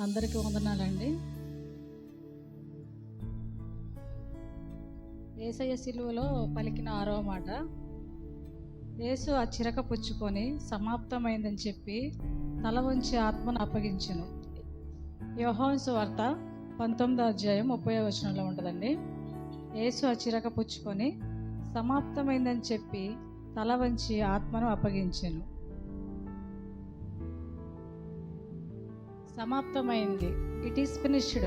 అందరికీ వందనాలండి. యేసయ్య సిలువలో పలికిన 6వ మాట, యేసు ఆ చిరక పుచ్చుకొని సమాప్తమైందని చెప్పి తల వంచి ఆత్మను అప్పగించెను. యోహాను సువార్త 19వ అధ్యాయం 30వ వచనంలో ఉంటుందండి. యేసు ఆ చిరక పుచ్చుకొని సమాప్తమైందని చెప్పి తల వంచి ఆత్మను అప్పగించెను. సమాప్తమైంది, ఇట్ ఈస్ ఫినిష్డ్.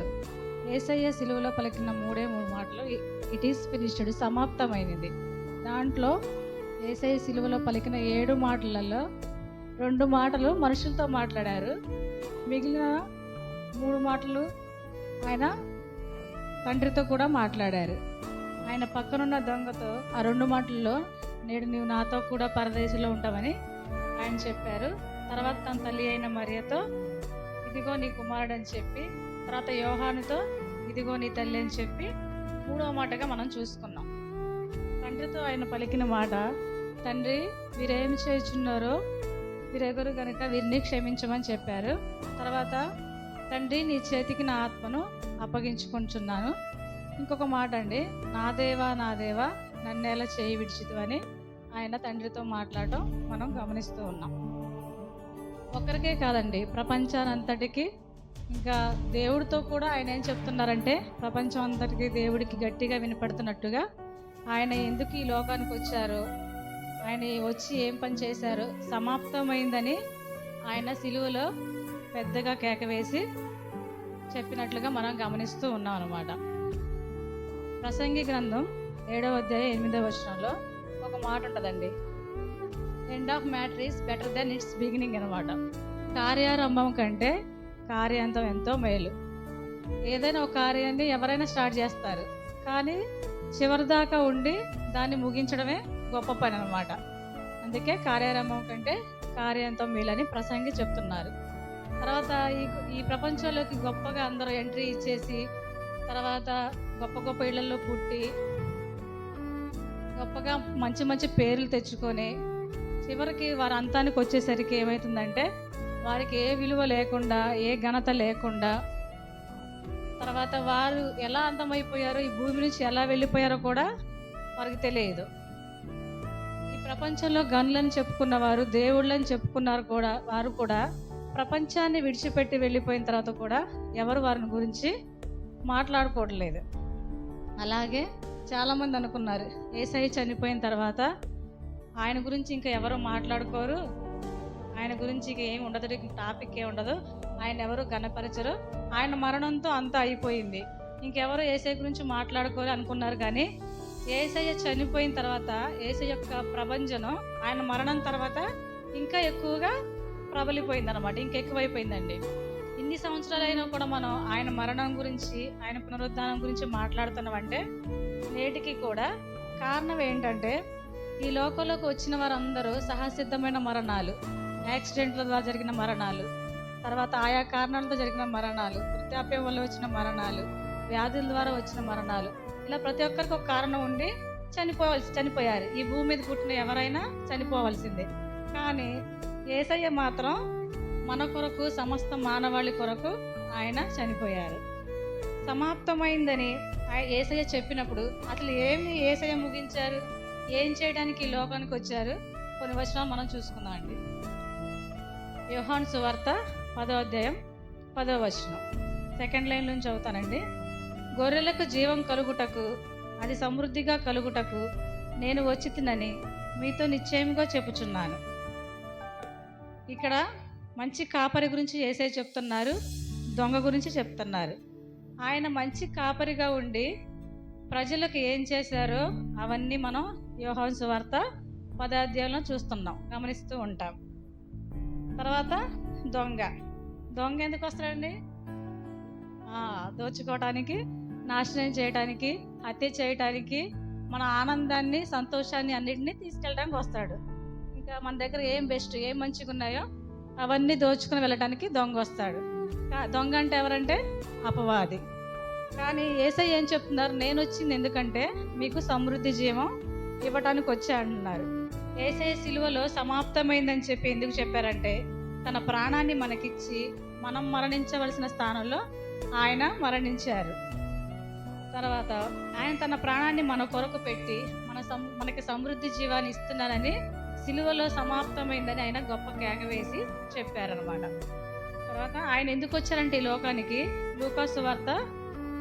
యేసయ్య సిలువలో పలికిన మూడు మాటలు ఇట్ ఈస్ ఫినిష్డ్, సమాప్తమైనది. దాంట్లో యేసయ్య సిలువలో పలికిన 7 మాటలలో 2 మాటలు మనుషులతో మాట్లాడారు. మిగిలిన 3 మాటలు ఆయన తండ్రితో కూడా మాట్లాడారు. ఆయన పక్కనున్న దొంగతో ఆ 2 మాటల్లో నేడు నీవు నాతో కూడా పరదేశంలో ఉంటావని ఆయన చెప్పారు. తర్వాత తన తల్లి అయిన మరియతో ఇదిగో నీ కుమారుడు అని చెప్పి, తర్వాత యోహానుతో ఇదిగో నీ తల్లి అని చెప్పి 3వ మాటగా మనం చూసుకున్నాం. తండ్రితో ఆయన పలికిన మాట, తండ్రి వీరేమి చేయుచున్నారో వీరెవరు కనుక వీరిని క్షమించమని చెప్పారు. తర్వాత తండ్రి నీ చేతికి నా ఆత్మను అప్పగించుకుంటున్నాను. ఇంకొక మాట అండి, నా దేవా నన్నేలా చేయి విడిచిదు అని ఆయన తండ్రితో మాట్లాడటం మనం గమనిస్తూ ఉన్నాం. ఒక్కరికే కాదండి, ప్రపంచానంతటికి, ఇంకా దేవుడితో కూడా ఆయన ఏం చెప్తున్నారంటే, ప్రపంచం అంతటికి దేవుడికి గట్టిగా వినపడుతున్నట్టుగా ఆయన ఎందుకు ఈ లోకానికి వచ్చారో, ఆయన వచ్చి ఏం పని చేశారో సమాప్తమైందని ఆయన సిలువలో పెద్దగా కేక వేసి చెప్పినట్లుగా మనం గమనిస్తూ ఉన్నాం అన్నమాట. ప్రసంగి గ్రంథం 7వ అధ్యాయం 8వ వచనంలో ఒక మాట ఉంటుందండి, end of matter is better then its beginning అనమాట. కార్యారంభం కంటే కార్యాంతం ఎంతో మేలు. ఏదైనా ఒక కార్యాన్ని ఎవరైనా స్టార్ట్ చేస్తారు, కానీ చివరి దాకా ఉండి దాన్ని ముగించడమే గొప్ప పని అనమాట. అందుకే కార్యారంభం కంటే కార్యాంతం మేలని ప్రసంగి చెప్తున్నారు. తర్వాత ఈ ప్రపంచంలోకి గొప్పగా అందరూ ఎంట్రీ ఇచ్చేసి, తర్వాత గొప్ప గొప్ప ఇళ్లలో పుట్టి గొప్పగా మంచి మంచి పేర్లు తెచ్చుకొని చివరికి వారి అంతానికి వచ్చేసరికి ఏమవుతుందంటే, వారికి ఏ విలువ లేకుండా, ఏ ఘనత లేకుండా, తర్వాత వారు ఎలా అంతమైపోయారో, ఈ భూమి నుంచి ఎలా వెళ్ళిపోయారో కూడా వారికి తెలియదు. ఈ ప్రపంచంలో గనులని చెప్పుకున్నవారు, దేవుళ్ళని చెప్పుకున్నారు కూడా, వారు కూడా ప్రపంచాన్ని విడిచిపెట్టి వెళ్ళిపోయిన తర్వాత కూడా ఎవరు వారిని గురించి మాట్లాడుకోవట్లేదు. అలాగే చాలామంది అనుకున్నారు, యేసయ్య చనిపోయిన తర్వాత ఆయన గురించి ఇంకా ఎవరు మాట్లాడుకోరు, ఆయన గురించి ఇక ఏమి ఉండదు, టాపిక్ ఏమి ఉండదు, ఆయన ఎవరు గణపరచరు, ఆయన మరణంతో అంతా అయిపోయింది, ఇంకెవరు యేసయ్య గురించి మాట్లాడుకోరు అనుకున్నారు. కానీ యేసయ్య చనిపోయిన తర్వాత యేసయ్య యొక్క ప్రభంజనం ఆయన మరణం తర్వాత ఇంకా ఎక్కువగా ప్రబలిపోయింది అనమాట, ఇంకెక్కువైపోయిందండి. ఇన్ని సంవత్సరాలైనా కూడా మనం ఆయన మరణం గురించి, ఆయన పునరుద్ధానం గురించి మాట్లాడుతున్నామంటే నేటికి కూడా కారణం ఏంటంటే, ఈ లోకంలోకి వచ్చిన వారందరూ సహసిద్ధమైన మరణాలు, యాక్సిడెంట్ల ద్వారా జరిగిన మరణాలు, తర్వాత ఆయా కారణాలతో జరిగిన మరణాలు, వృద్ధాప్యం వల్ల వచ్చిన మరణాలు, వ్యాధుల ద్వారా వచ్చిన మరణాలు, ఇలా ప్రతి ఒక్కరికి ఒక కారణం ఉండి చనిపోయారు. ఈ భూమి మీద పుట్టిన ఎవరైనా చనిపోవలసిందే. కానీ యేసయ్య మాత్రం మన కొరకు, సమస్త మానవాళి కొరకు ఆయన చనిపోయారు. సమాప్తమైందని యేసయ్య చెప్పినప్పుడు అసలు ఏమి యేసయ్య ముగించారు, ఏం చేయడానికి ఈ లోకానికి వచ్చారు, కొన్ని వచనాలు మనం చూసుకుందాం అండి. యోహాను సువార్త 10వ అధ్యాయం 10వ వచనం, 2nd లైన్ నుంచి చదువుతానండి. గొర్రెలకు జీవం కలుగుటకు, అది సమృద్ధిగా కలుగుటకు నేను వచ్చి తినని మీతో నిశ్చయముగా చెప్పుచున్నాను. ఇక్కడ మంచి కాపరి గురించి యేసయ్య చెప్తున్నారు, దొంగ గురించి చెప్తున్నారు. ఆయన మంచి కాపరిగా ఉండి ప్రజలకు ఏం చేశారో అవన్నీ మనం యోహాను సువార్త 10వ అధ్యాయంలో చూస్తున్నాం, గమనిస్తూ ఉంటాం. తర్వాత దొంగ ఎందుకు వస్తాడండి? దోచుకోవటానికి, నాశనం చేయటానికి, హత్య చేయటానికి, మన ఆనందాన్ని, సంతోషాన్ని అన్నిటినీ తీసుకెళ్ళడానికి వస్తాడు. ఇంకా మన దగ్గర ఏం బెస్ట్, ఏం మంచిగా ఉన్నాయో అవన్నీ దోచుకుని వెళ్ళటానికి దొంగ వస్తాడు. దొంగ అంటే ఎవరంటే అపవాది. కానీ యేసయ్య ఏం చెప్తున్నారు, నేను వచ్చింది ఎందుకంటే మీకు సమృద్ధి జీవం ఇవ్వటానికి వచ్చా అంటున్నారు. యేసయ్య సిలువలో సమాప్తమైందని చెప్పి ఎందుకు చెప్పారంటే, తన ప్రాణాన్ని మనకిచ్చి మనం మరణించవలసిన స్థానంలో ఆయన మరణించారు. తర్వాత ఆయన తన ప్రాణాన్ని మన కొరకు పెట్టి మనకి సమృద్ధి జీవాన్ని ఇస్తున్నానని సిలువలో సమాప్తమైందని ఆయన గొప్ప కేక వేసి చెప్పారనమాట. తర్వాత ఆయన ఎందుకు వచ్చారంటే ఈ లోకానికి, లూకా సువార్త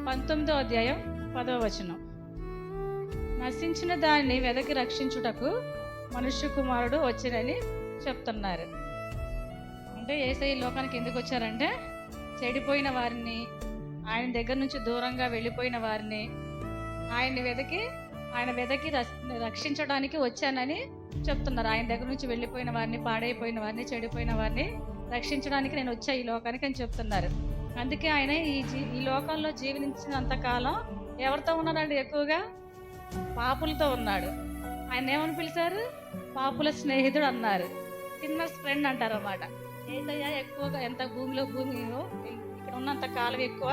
19వ అధ్యాయం 10వ వచనం, నశించిన దాన్ని వెదకి రక్షించుటకు మనుష్య కుమారుడు వచ్చినని చెప్తున్నారు. అంటే యేసయ్య ఈ లోకానికి ఎందుకు వచ్చారంటే చెడిపోయిన వారిని, ఆయన దగ్గర నుంచి దూరంగా వెళ్ళిపోయిన వారిని ఆయన వెదకి రక్షించడానికి వచ్చానని చెప్తున్నారు. ఆయన దగ్గర నుంచి వెళ్ళిపోయిన వారిని, పాడైపోయిన వారిని, చెడిపోయిన వారిని రక్షించడానికి నేను వచ్చా ఈ లోకానికి అని చెప్తున్నారు. అందుకే ఆయన ఈ లోకంలో జీవించినంత కాలం ఎవరితో ఉన్నాడండి? ఎక్కువగా పాపులతో ఉన్నాడు. ఆయన ఏమని పిలిచారు? పాపుల స్నేహితుడు అన్నారు. సిన్నర్స్ ఫ్రెండ్ అంటారు అన్నమాట. ఏదయ్యా ఎక్కువగా ఎంత భూమిలో ఇక్కడ ఉన్నంత కాలం ఎక్కువ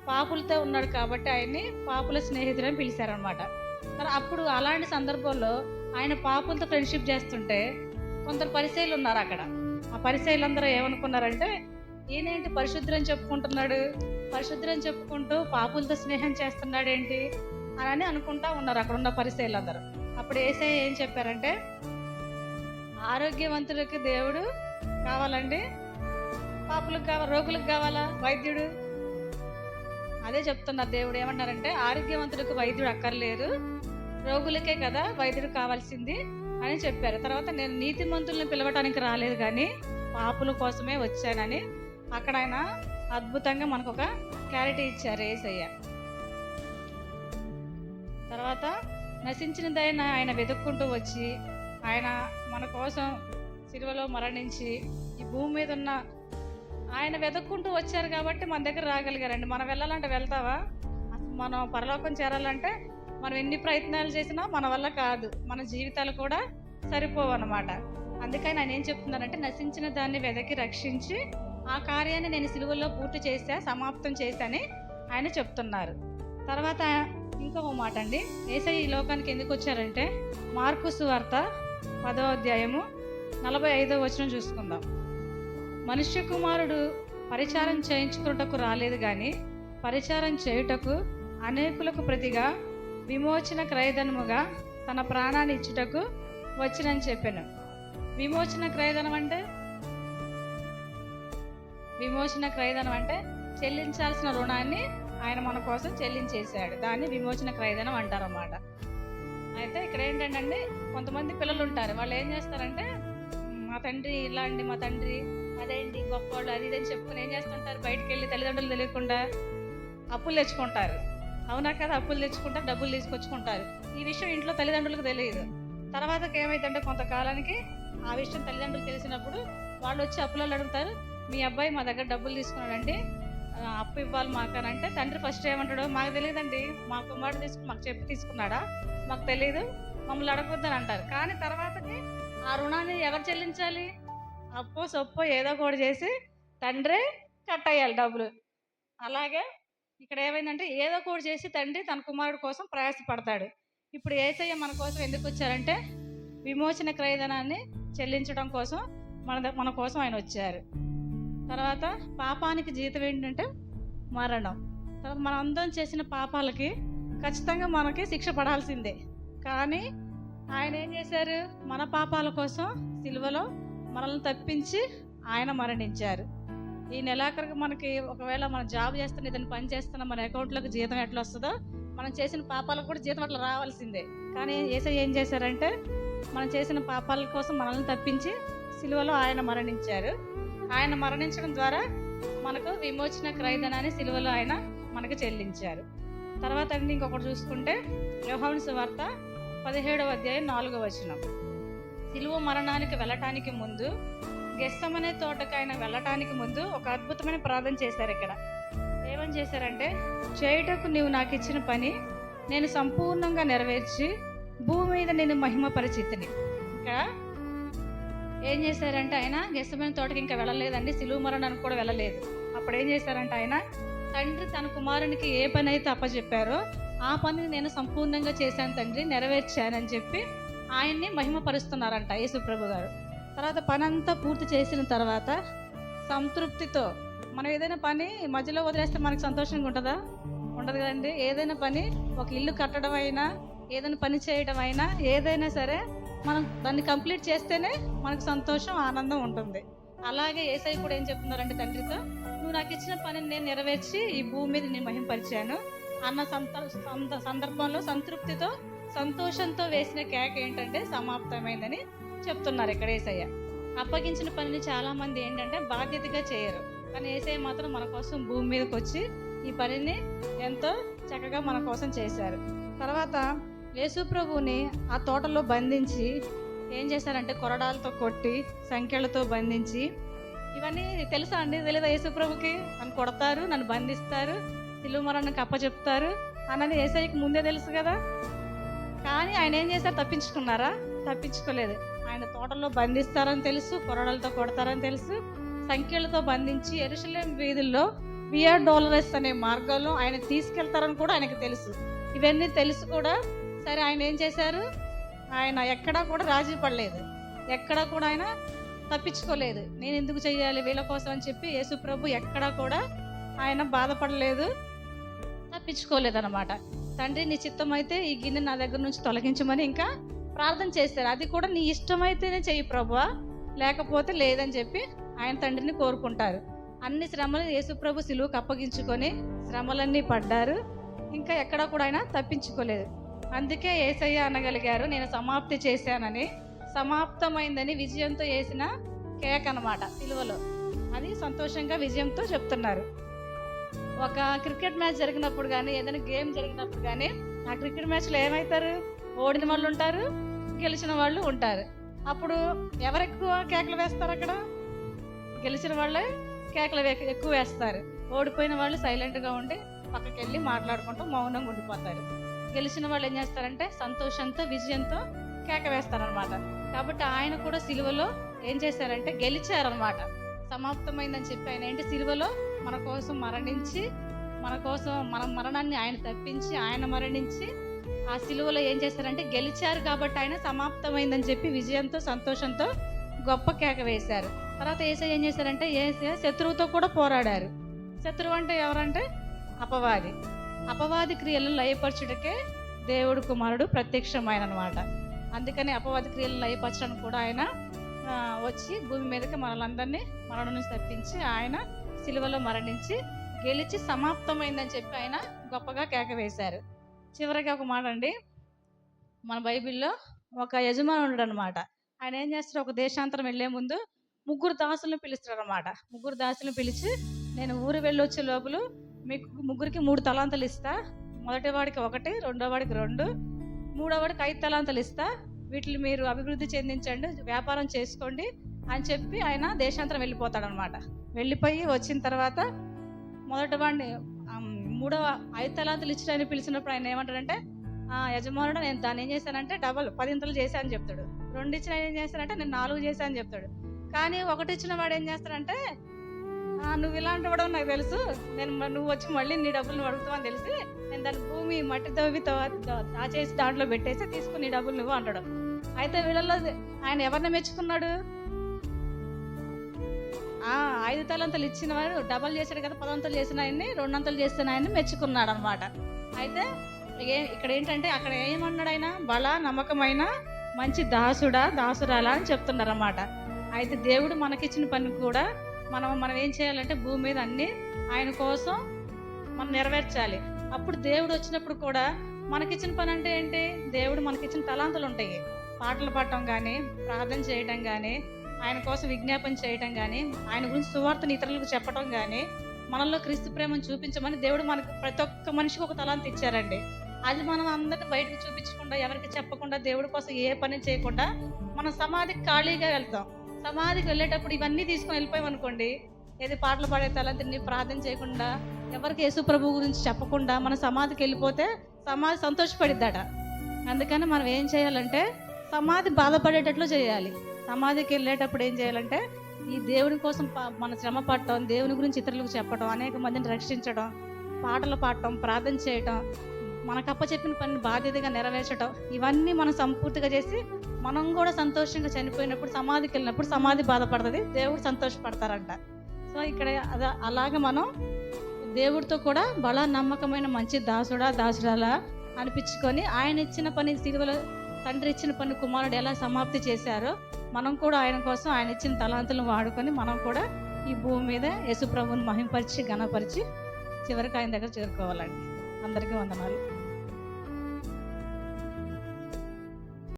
పాపులతో ఉన్నాడు కాబట్టి ఆయన్ని పాపుల స్నేహితుడు అని పిలిచారనమాట. మరి అప్పుడు అలాంటి సందర్భంలో ఆయన పాపులతో ఫ్రెండ్షిప్ చేస్తుంటే కొందరు పరిసయ్యులు ఉన్నారు అక్కడ. ఆ పరిసయ్యులందరూ ఏమనుకున్నారంటే, ఈయనేంటి పరిశుద్ధులని చెప్పుకుంటున్నాడు, పరిశుద్ధులని చెప్పుకుంటూ పాపులతో స్నేహం చేస్తున్నాడు ఏంటి అని అనుకుంటా ఉన్నారు అక్కడ ఉన్న పరిసయ్యులందరూ. అప్పుడు యేసయ్య ఏం చెప్పారంటే, ఆరోగ్యవంతులకి దేవుడు కావాలండి, పాపులకు కావాలి, రోగులకు కావాలా వైద్యుడు? అదే చెప్తున్నారు. దేవుడు ఏమన్నారంటే, ఆరోగ్యవంతులకు వైద్యుడు అక్కర్లేరు, రోగులకే కదా వైద్యుడు కావాల్సింది అని చెప్పారు. తర్వాత నేను నీతిమంతులను పిలవటానికి రాలేదు కానీ పాపుల కోసమే వచ్చానని అక్కడ ఆయన అద్భుతంగా మనకు ఒక క్లారిటీ ఇచ్చారు యేసయ్య. తర్వాత నశించినదైనా ఆయన వెతుక్కుంటూ వచ్చి ఆయన మన కోసం సిలువలో మరణించి ఈ భూమి మీద ఉన్న ఆయన వెతుక్కుంటూ వచ్చారు కాబట్టి మన దగ్గర రాగలిగారండి. మనం వెళ్ళాలంటే వెళ్తావా? మనం పరలోకం చేరాలంటే మనం ఎన్ని ప్రయత్నాలు చేసినా మన వల్ల కాదు, మన జీవితాలు కూడా సరిపోవు అన్నమాట. అందుకని ఆయన ఏం చెప్తున్నారంటే, నశించిన దాన్ని వెదకి రక్షించి ఆ కార్యాన్ని నేను సిలువలో పూర్తి చేశా, సమాప్తం చేశాని ఆయన చెప్తున్నారు. తర్వాత ఇంకొక మాట అండి, యేసయ్య ఈ లోకానికి ఎందుకు వచ్చారంటే, మార్కు సువార్త 10వ అధ్యాయము 45వ వచనం చూసుకుందాం. మనుష్య కుమారుడు పరిచారం చేయించుకున్నటకు రాలేదు కానీ పరిచారం చేయుటకు అనేకులకు ప్రతిగా విమోచన క్రయధనముగా తన ప్రాణాన్ని ఇచ్చుటకు వచ్చినని చెప్పాను. విమోచన క్రయధనం అంటే చెల్లించాల్సిన రుణాన్ని ఆయన మన కోసం చెల్లించేశాడు. దాన్ని విమోచన క్రయధనం అంటారన్నమాట. అయితే ఇక్కడ ఏంటంటే, కొంతమంది పిల్లలు ఉంటారు, వాళ్ళు ఏం చేస్తారంటే, మా తండ్రి ఇలా అండి, మా తండ్రి అదేంటి గొప్పవాళ్ళు అది ఇదని చెప్పుకుని ఏం చేస్తుంటారు, బయటికి వెళ్ళి తల్లిదండ్రులు తెలియకుండా అప్పులు తెచ్చుకుంటారు. అవునా కదా? అప్పులు తెచ్చుకుంటారు, డబ్బులు తీసుకొచ్చుకుంటారు. ఈ విషయం ఇంట్లో తల్లిదండ్రులకు తెలియదు. తర్వాత ఏమైందంటే, కొంతకాలానికి ఆ విషయం తల్లిదండ్రులు తెలిసినప్పుడు వాళ్ళు వచ్చి అప్పులలో అడుగుతారు, మీ అబ్బాయి మా దగ్గర డబ్బులు తీసుకున్నాడండి, అప్పు ఇవ్వాలి మాకనంటే తండ్రి ఫస్ట్ ఏమంటాడు, మాకు తెలియదండి, మా కుమారుడు మాకు చెప్పి తీసుకున్నాడా, మాకు తెలియదు, మమ్మల్ని అడగొద్దని అంటారు. కానీ తర్వాతకి ఆ రుణాన్ని ఎవరు చెల్లించాలి? అప్పో సొప్పో ఏదో కూడా చేసి తండ్రే కట్టేయాలి డబ్బులు. అలాగే ఇక్కడ ఏమైందంటే, ఏదో కూడా చేసి తండ్రి తన కుమారుడు కోసం ప్రయాసపడతాడు. ఇప్పుడు యేసయ్య మన కోసం ఎందుకు వచ్చారంటే, విమోచన క్రయధనాన్ని చెల్లించడం కోసం మన కోసం ఆయన వచ్చారు. తర్వాత పాపానికి జీతం ఏంటంటే మరణం. తర్వాత మనం అందరం చేసిన పాపాలకి ఖచ్చితంగా మనకి శిక్ష పడాల్సిందే. కానీ ఆయన ఏం చేశారు, మన పాపాల కోసం సిలువలో మనల్ని తప్పించి ఆయన మరణించారు. ఈ నెలాఖరికి మనకి ఒకవేళ మనం జాబ్ చేస్తున్న ఏదైనా పని చేస్తున్నా మన అకౌంట్లోకి జీతం ఎట్లా వస్తుందో, మనం చేసిన పాపాలకు కూడా జీతం అట్లా రావాల్సిందే. కానీ యేసయ్య ఏం చేశారంటే, మనం చేసిన పాపాల కోసం మనల్ని తప్పించి సిలువలో ఆయన మరణించారు. ఆయన మరణించడం ద్వారా మనకు విమోచన క్రయధనాన్ని సిలువలో ఆయన మనకు చెల్లించారు. తర్వాత ఇంకొకటి చూసుకుంటే, యోహాను సువార్త 17వ అధ్యాయం 4వ వచనం, సిలువ మరణానికి వెళ్ళటానికి ముందు, గెత్సెమనే తోటకు ఆయన వెళ్ళటానికి ముందు ఒక అద్భుతమైన ప్రార్థన చేశారు. ఇక్కడ ఏమని చేశారంటే, చేయుటకు నీవు నాకు ఇచ్చిన పని నేను సంపూర్ణంగా నెరవేర్చి భూమి మీద నేను మహిమపరిచితిని. ఇక్కడ ఏం చేశారంటే, ఆయన గెత్సెమనే తోటకి ఇంకా వెళ్ళలేదండి, సిలువ మరణానికి కూడా వెళ్ళలేదు. అప్పుడు ఏం చేశారంటే, ఆయన తండ్రి తన కుమారునికి ఏ పని అయితే అప్పచెప్పారో ఆ పనిని నేను సంపూర్ణంగా చేశాను తండ్రి, నెరవేర్చానని చెప్పి ఆయన్ని మహిమపరుస్తున్నారంట యేసు ప్రభు గారు. తర్వాత పని అంతా పూర్తి చేసిన తర్వాత సంతృప్తితో మనం ఏదైనా పని మధ్యలో వదిలేస్తే మనకు సంతోషంగా ఉంటుందా? ఉండదు కదండి. ఏదైనా పని, ఒక ఇల్లు కట్టడం అయినా, ఏదైనా పని చేయడం అయినా, ఏదైనా సరే మనం దాన్ని కంప్లీట్ చేస్తేనే మనకు సంతోషం, ఆనందం ఉంటుంది. అలాగే యేసయ్య కూడా ఏం చెప్తున్నారంటే తండ్రితో, నువ్వు నాకు ఇచ్చిన పనిని నేను నెరవేర్చి ఈ భూమి మీద నేను మహింపరిచాను అన్న సందర్భంలో సంతృప్తితో, సంతోషంతో వేసిన కేక ఏంటంటే సమాప్తమైందని చెప్తున్నారు ఇక్కడ యేసయ్య. అప్పగించిన పనిని చాలా మంది ఏంటంటే బాధ్యతగా చేయరు, కానీ యేసయ్య మాత్రం మన కోసం భూమి మీదకి వచ్చి ఈ పనిని ఎంతో చక్కగా మన కోసం చేశారు. తర్వాత యేసు ప్రభువుని ఆ తోటలో బంధించి ఏం చేశారంటే కొరడాలతో కొట్టి, సంఖ్యలతో బంధించి, ఇవన్నీ తెలుసా అండి? తెలీదా యేసు ప్రభుకి? నన్ను కొడతారు, నన్ను బంధిస్తారు, సిలువ మరణానికి అప్పచెప్తారు అన్నది యేసయ్యకి ముందే తెలుసు కదా. కానీ ఆయన ఏం చేశారు? తప్పించుకున్నారా? తప్పించుకోలేదు. ఆయన తోటలో బంధిస్తారని తెలుసు, కొరడాలతో కొడతారని తెలుసు, సంఖ్యలతో బంధించి యెరూషలేము వీధుల్లో వియా డోలరస్ అనే మార్గంలో ఆయన తీసుకెళ్తారని కూడా ఆయనకు తెలుసు. ఇవన్నీ తెలుసు కూడా సరే ఆయన ఏం చేశారు? ఆయన ఎక్కడా కూడా రాజీ పడలేదు, ఎక్కడా కూడా ఆయన తప్పించుకోలేదు. నేను ఎందుకు చెయ్యాలి వీళ్ళ కోసం అని చెప్పి యేసు ప్రభు ఎక్కడా కూడా ఆయన బాధపడలేదు, తప్పించుకోలేదు అనమాట. తండ్రి నీ చిత్తం అయితే ఈ గిన్నె నా దగ్గర నుంచి తొలగించమని ఇంకా ప్రార్థన చేశారు. అది కూడా నీ ఇష్టమైతేనే చెయ్యి ప్రభువా, లేకపోతే లేదని చెప్పి ఆయన తండ్రిని కోరుకుంటారు. అన్ని శ్రమలు యేసు ప్రభు సిలువకు అప్పగించుకొని శ్రమలన్నీ పడ్డారు, ఇంకా ఎక్కడా కూడా ఆయన తప్పించుకోలేదు. అందుకే యేసయ్య అనగలిగారు, నేను సమాప్తి చేశానని. సమాప్తమైందని విజయంతో వేసిన కేక్ అనమాట సిలువలో. అది సంతోషంగా విజయంతో చెప్తున్నారు. ఒక క్రికెట్ మ్యాచ్ జరిగినప్పుడు కానీ, ఏదైనా గేమ్ జరిగినప్పుడు కానీ, ఆ క్రికెట్ మ్యాచ్లో ఏమవుతారు? ఓడిన వాళ్ళు ఉంటారు, గెలిచిన వాళ్ళు ఉంటారు. అప్పుడు ఎవరు ఎక్కువ కేకలు వేస్తారు? అక్కడ గెలిచిన వాళ్ళే కేకలు ఎక్కువ వేస్తారు. ఓడిపోయిన వాళ్ళు సైలెంట్గా ఉండి పక్కకి వెళ్ళి మాట్లాడుకుంటూ మౌనంగా ఉండిపోతారు. గెలిచిన వాళ్ళు ఏం చేస్తారంటే సంతోషంతో, విజయంతో కేక వేస్తారనమాట. కాబట్టి ఆయన కూడా సిలువలో ఏం చేశారంటే గెలిచారనమాట. సమాప్తమైందని చెప్పి ఆయన ఏంటి సిలువలో మన కోసం మరణించి, మన కోసం మన మరణాన్ని ఆయన తప్పించి, ఆయన మరణించి ఆ సిలువలో ఏం చేశారంటే గెలిచారు. కాబట్టి ఆయన సమాప్తమైందని చెప్పి విజయంతో, సంతోషంతో గొప్ప కేక వేశారు. తర్వాత యేసయ్య ఏం చేశారంటే యేసయ్య శత్రువుతో కూడా పోరాడారు. శత్రువు అంటే ఎవరంటే అపవాది. అపవాది క్రియలను లయపరచుటకే దేవుడు కుమారుడు ప్రత్యక్షమైన అనమాట. అందుకని అపవాది క్రియలను లయపరచడానికి కూడా ఆయన వచ్చి భూమి మీదకి మనలందరినీ మరణం నుంచి తప్పించి ఆయన సిలువలో మరణించి గెలిచి సమాప్తమైందని చెప్పి ఆయన గొప్పగా కేక వేశారు. చివరికి ఒక మాట అండి, మన బైబిల్లో ఒక యజమాని ఉన్నాడు అనమాట. ఆయన ఏం చేస్తారు? ఒక దేశాంతరం వెళ్లే ముందు 3 దాసులను పిలుస్తారు అనమాట. 3 దాసులను పిలిచి, నేను ఊరు వెళ్ళొచ్చే లోపల మీకు 3కి 3 తలాంతలు ఇస్తా. మొదటి వాడికి 1, రెండో వాడికి 2, మూడో వాడికి 5 తలాంతలు ఇస్తా. వీటిని మీరు అభివృద్ధి చెందించండి, వ్యాపారం చేసుకోండి అని చెప్పి ఆయన దేశాంతరం వెళ్ళిపోతాడనమాట. వెళ్ళిపోయి వచ్చిన తర్వాత మొదటి వాడిని 5 తలాంతలు ఇచ్చినని పిలిచినప్పుడు ఆయన ఏమంటాడంటే, యజమానుడు నేను దాన్ని ఏం చేశానంటే డబల్ 10 చేశాను చెప్తాడు. 2 ఇచ్చిన ఏం చేస్తానంటే నేను 4 చేశాను చెప్తాడు. కానీ 1 ఇచ్చిన వాడు ఏం చేస్తాడంటే, నువ్వు ఇలాంటి వాడు నాకు తెలుసు, నువ్వు వచ్చి మళ్ళీ నీ డబ్బులు నువ్వు అడుగుతావని తెలిసి నేను దాని భూమి మట్టి తవ్వి దాచేసి దాంట్లో పెట్టేసి తీసుకుని నీ డబ్బులు నువ్వు అంటాడు. అయితే వీళ్ళల్లో ఆయన ఎవరిని మెచ్చుకున్నాడు? 5 తలాంతలు ఇచ్చిన వాడు డబల్ చేశాడు కదా, 10 చేసిన ఆయన్ని 2 చేసిన ఆయన్ని మెచ్చుకున్నాడు అనమాట. అయితే ఇక్కడ ఏంటంటే అక్కడ ఏమన్నాడు ఆయన? బల నమ్మకమైన మంచి దాసురాలా అని చెప్తున్నారు అన్నమాట. అయితే దేవుడు మనకిచ్చిన పని కూడా మనం ఏం చేయాలంటే భూమి మీద అన్ని ఆయన కోసం మనం నెరవేర్చాలి. అప్పుడు దేవుడు వచ్చినప్పుడు కూడా మనకిచ్చిన పని అంటే ఏంటి? దేవుడు మనకిచ్చిన తలాంతులు ఉంటాయి. పాటలు పాడటం కానీ, ప్రార్థన చేయటం కానీ, ఆయన కోసం విజ్ఞాపన చేయటం కానీ, ఆయన గురించి సువార్తను ఇతరులకు చెప్పటం కానీ, మనలో క్రీస్తు ప్రేమను చూపించమని దేవుడు మనకు ప్రతి ఒక్క మనిషికి ఒక తలాంతు ఇచ్చారండి. అది మనం అందరిని బయటకు చూపించకుండా, ఎవరికి చెప్పకుండా, దేవుడి కోసం ఏ పని చేయకుండా మనం సమాధికి ఖాళీగా వెళ్తాం. సమాధికి వెళ్ళేటప్పుడు ఇవన్నీ తీసుకొని వెళ్ళిపోయామనుకోండి, ఏది పాటలు పాడే తలంతిని ప్రార్థన చేయకుండా, ఎవరికి యేసు ప్రభు గురించి చెప్పకుండా మన సమాధికి వెళ్ళిపోతే సమాధి సంతోషపడిద్దట. అందుకని మనం ఏం చేయాలంటే సమాధి బాధపడేటట్లు చేయాలి. సమాధికి వెళ్ళేటప్పుడు ఏం చేయాలంటే ఈ దేవుని కోసం మన శ్రమ పడటం, దేవుని గురించి ఇతరులకు చెప్పడం, అనేక మందిని రక్షించడం, పాటలు పాడటం, ప్రార్థన చేయటం, మనకు అప్పచెప్పిన పనిని బాధ్యతగా నెరవేర్చడం, ఇవన్నీ మనం సంపూర్తిగా చేసి మనం కూడా సంతోషంగా చనిపోయినప్పుడు సమాధికి వెళ్ళినప్పుడు సమాధి బాధపడుతుంది, దేవుడు సంతోషపడతారంట. సో ఇక్కడ అలాగ మనం దేవుడితో కూడా బల నమ్మకమైన మంచి దాసురాలా అనిపించుకొని ఆయన ఇచ్చిన పని సిలువలో తండ్రి ఇచ్చిన పని కుమారుడు ఎలా సమాప్తి చేశారో మనం కూడా ఆయన కోసం ఆయన ఇచ్చిన తలాంతులను వాడుకొని మనం కూడా ఈ భూమి మీద యేసు ప్రభువుని మహింపరిచి ఘనపరిచి చివరికి ఆయన దగ్గర చేరుకోవాలండి. అందరికీ వందనాలు.